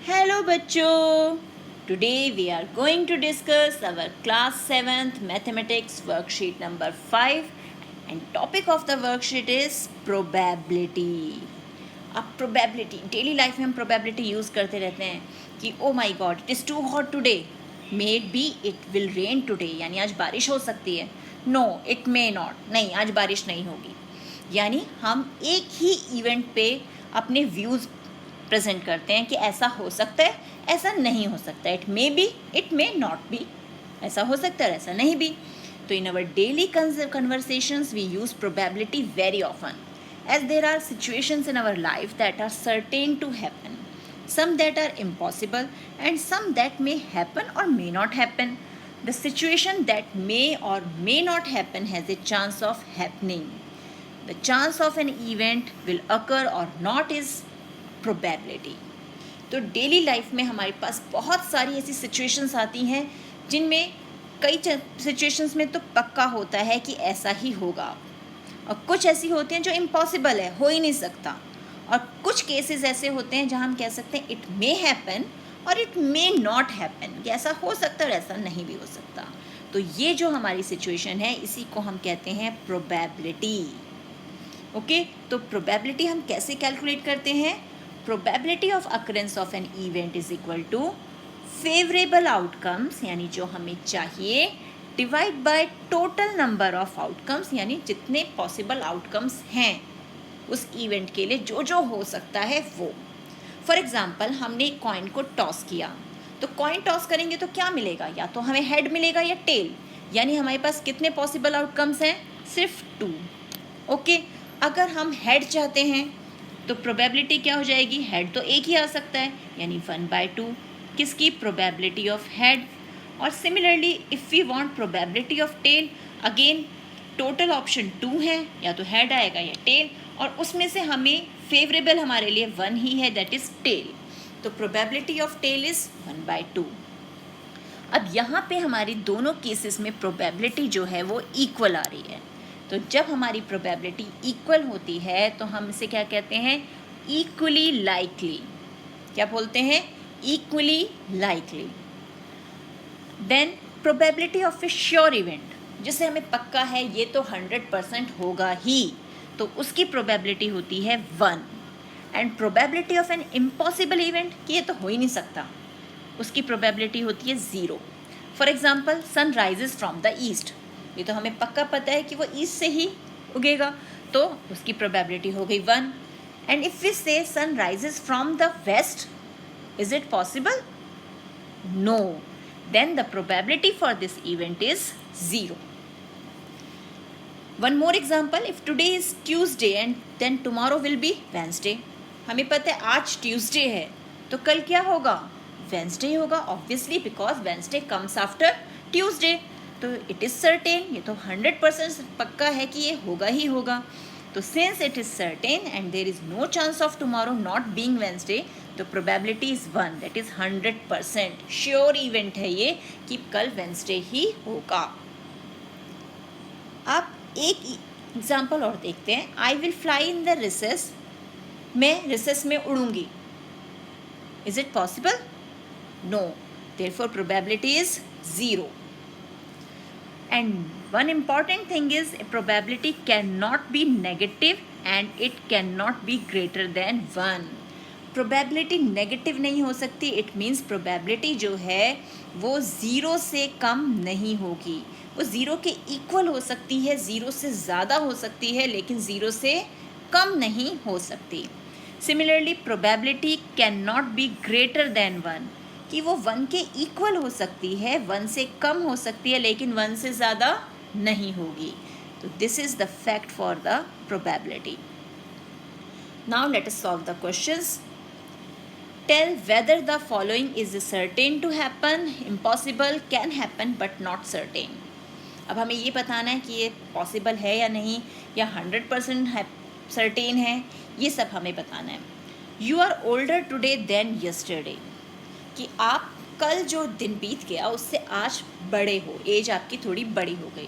Hello बच्चों, today we are going to discuss our class 7th mathematics worksheet number 5 and topic of the worksheet is probability. अब probability daily life में हम probability use करते रहते हैं कि oh my God it is too hot today, may be it will rain today, यानी आज बारिश हो सकती है. नो इट मे नॉट, नहीं आज बारिश नहीं होगी. यानी हम एक ही इवेंट पे अपने व्यूज़ प्रेजेंट करते हैं कि ऐसा हो सकता है, ऐसा नहीं हो सकता. It may B, it may not be, ऐसा हो सकता है, ऐसा नहीं भी. तो in our daily conversations we use probability very often, as there are situations in our life that are certain to happen, some that are impossible, and some that may happen or may not happen. The situation that may or may not happen has a chance of happening. The chance of an event will occur or not is probability. तो daily life में हमारे पास बहुत सारी ऐसी situations आती हैं जिनमें कई सिचुएशंस में तो पक्का होता है कि ऐसा ही होगा, और कुछ ऐसी होती हैं जो इम्पॉसिबल है, हो ही नहीं सकता. और कुछ केसेस ऐसे होते हैं जहां हम कह सकते हैं इट मे हैपन और इट मे नॉट हैपन, कि ऐसा हो सकता है और ऐसा नहीं भी हो सकता. तो ये जो हमारी सिचुएशन है इसी को हम कहते हैं प्रोबेबिलिटी. ओके, तो प्रोबेबिलिटी हम कैसे कैलकुलेट करते हैं? Probability of occurrence of an event is equal to favourable outcomes, यानी जो हमें चाहिए, divide by total number of outcomes, यानी जितने पॉसिबल आउटकम्स हैं उस इवेंट के लिए, जो जो हो सकता है वो. फॉर एग्जाम्पल हमने एक कॉइन को टॉस किया, तो कॉइन टॉस करेंगे तो क्या मिलेगा? या तो हमें हेड मिलेगा या टेल. यानी हमारे पास कितने पॉसिबल आउटकम्स हैं? सिर्फ 2. ओके, अगर हम हेड चाहते हैं तो प्रोबेबिलिटी क्या हो जाएगी? हेड तो एक ही आ सकता है, यानी 1/2. किसकी? Probability of head. और similarly if we want probability of tail, again total option 2 है, या तो हेड आएगा या टेल, और उसमें से हमें फेवरेबल हमारे लिए 1 ही है, दैट इज़ टेल. तो प्रोबेबिलिटी ऑफ टेल इज़ 1/2. अब यहाँ पे हमारी दोनों केसेस में प्रोबेबिलिटी जो है वो इक्वल आ रही है. तो जब हमारी प्रोबेबिलिटी इक्वल होती है तो हम इसे क्या कहते हैं? Equally likely. क्या बोलते हैं? Equally likely. Then probability of a sure event, जिसे हमें पक्का है ये तो 100% होगा ही, तो उसकी प्रोबेबिलिटी होती है 1. And probability of an impossible event, कि ये तो हो ही नहीं सकता, उसकी प्रोबेबिलिटी होती है 0. For example sun rises from the east, ये तो हमें पक्का पता है कि वो ईस्ट से ही उगेगा, तो उसकी प्रोबेबिलिटी हो गई 1. And if we say sun rises from the west, is it possible? No. Then the probability for this event is 0. One more example, if today is Tuesday and then tomorrow will be Wednesday. हमें पता है आज Tuesday है, तो कल क्या होगा? Wednesday होगा, obviously, because Wednesday comes after Tuesday. तो इट इज़ सर्टेन, ये तो 100% पक्का है कि ये होगा ही होगा. तो since it is certain and there is no chance of tomorrow not being Wednesday, तो probability is 1, that is 100% sure event है ये कि कल वेंसडे ही होगा. आप एक एग्जाम्पल और देखते हैं. I will fly in the recess, मैं रिसेस में उड़ूंगी. Is it possible? No. Therefore probability is 0. And one important thing is a probability cannot be negative and it cannot be greater than 1. Probability negative नहीं हो सकती. It means probability जो है वो 0 से कम नहीं होगी. वो 0 के इक्वल हो सकती है, 0 से ज़्यादा हो सकती है, लेकिन 0 से कम नहीं हो सकती. Similarly, probability cannot be greater than 1. कि वो 1 के इक्वल हो सकती है, 1 से कम हो सकती है, लेकिन 1 से ज़्यादा नहीं होगी. तो this is the fact for the probability. Now let us solve the questions. Tell whether the following is certain to happen, impossible, can happen but not certain. अब हमें ये बताना है कि ये पॉसिबल है या नहीं, या 100% सर्टेन है, ये सब हमें बताना है. You are older today than yesterday, कि आप कल जो दिन बीत गया उससे आज बड़े हो, एज आपकी थोड़ी बड़ी हो गई.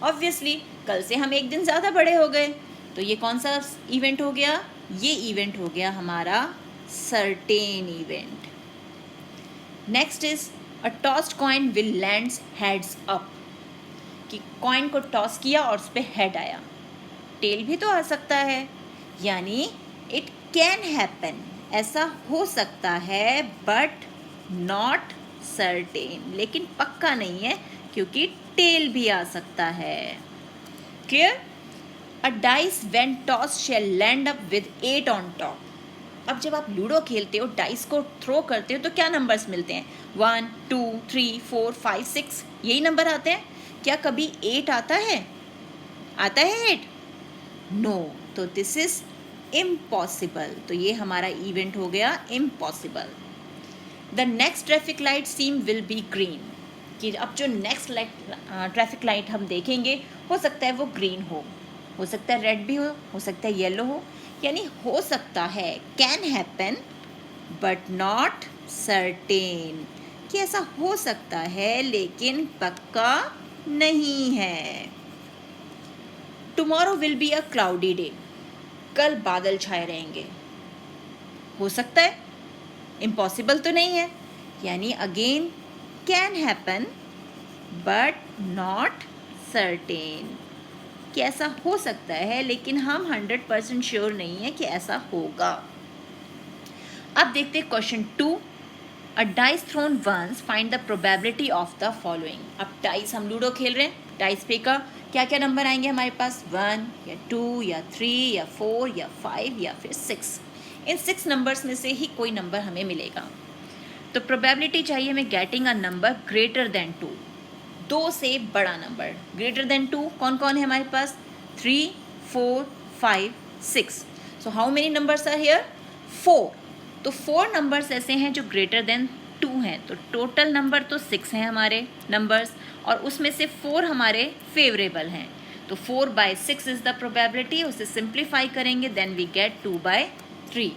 ऑब्वियसली कल से हम एक दिन ज़्यादा बड़े हो गए, तो ये कौन सा इवेंट हो गया? ये इवेंट हो गया हमारा certain event. Next is a tossed coin will lands heads up, कि कॉइन को टॉस किया और उस पर हेड आया। टेल भी तो आ सकता है, यानी इट कैन हैपन, ऐसा हो सकता है, बट नॉट सर्टेन, लेकिन पक्का नहीं है क्योंकि टेल भी आ सकता है। Clear? A dice when toss shall land up with 8 on top. अब जब आप लूडो खेलते हो, डाइस को थ्रो करते हो, तो क्या नंबर्स मिलते हैं? 1 2 3 4 5 6, यही नंबर आते हैं। क्या कभी 8 आता है? आता है 8? नो, तो दिस इज इम्पॉसिबल। तो ये हमारा इवेंट हो गया impossible. The next traffic light seem will be green, कि अब जो नेक्स्ट ट्रैफिक लाइट हम देखेंगे हो सकता है वो ग्रीन हो सकता है रेड भी हो सकता है येलो हो, यानी हो सकता है, can happen but not certain, कि ऐसा हो सकता है लेकिन पक्का नहीं है। Tomorrow will be a cloudy day, कल बादल छाए रहेंगे, हो सकता है, इम्पॉसिबल तो नहीं है, यानी again can happen but not certain, कि ऐसा हो सकता है लेकिन हम 100% श्योर नहीं है कि ऐसा होगा। अब देखते हैं question 2। A dice thrown once, find the probability of the following. अब डाइस, हम लूडो खेल रहे हैं, डाइस पे का क्या क्या नंबर आएंगे हमारे पास? 1 या 2 या 3 या 4 या 5 या फिर 6। इन 6 नंबर्स में से ही कोई नंबर हमें मिलेगा। तो प्रोबेबिलिटी चाहिए हमें getting a number greater than 2, 2 से बड़ा नंबर। ग्रेटर देन 2 कौन कौन है हमारे पास? 3 4 5 6। So how many numbers are here? 4। तो 4 नंबर्स ऐसे हैं जो ग्रेटर देन 2 हैं, तो टोटल नंबर तो 6 हैं हमारे नंबर्स, और उसमें से 4 हमारे फेवरेबल हैं। तो 4/6 इज द प्रोबेबिलिटी। उसे सिंप्लीफाई करेंगे, then we get 2/3।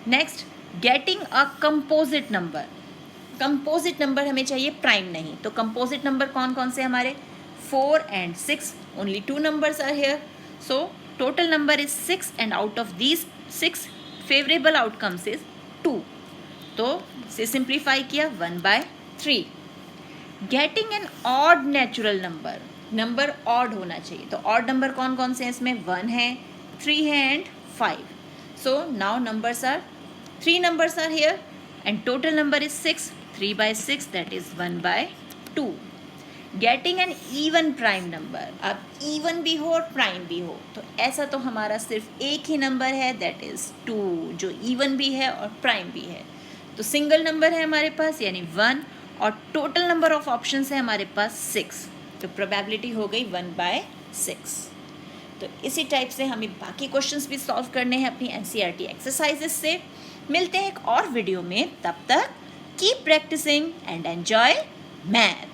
Next, getting a composite number. Composite number हमें चाहिए, प्राइम नहीं। तो कंपोजिट नंबर कौन कौन से हमारे? 4 and 6, only 2 numbers are here, so total number is 6 and out of these 6 favorable outcomes is 2, तो इसे सिंप्लीफाई किया 1/3। Getting an odd natural number, number odd होना चाहिए, तो ऑड नंबर कौन कौन से हैं इसमें? 1 है, 3 है and 5। So now numbers are 3 numbers are here and total number is 6, 3/6 that is 1/2। Getting an even prime number, अब इवन भी हो और प्राइम भी हो, तो ऐसा तो हमारा सिर्फ एक ही नंबर है, दैट इज़ 2, जो इवन भी है और प्राइम भी है। तो सिंगल नंबर है हमारे पास यानी 1, और टोटल नंबर ऑफ ऑप्शंस है हमारे पास 6, तो प्रोबेबिलिटी हो गई 1/6। तो इसी टाइप से हमें बाकी क्वेश्चंस भी सॉल्व करने हैं अपनी NCERT एक्सरसाइजेस से। मिलते हैं एक और वीडियो में, तब तक keep practising and enjoy math.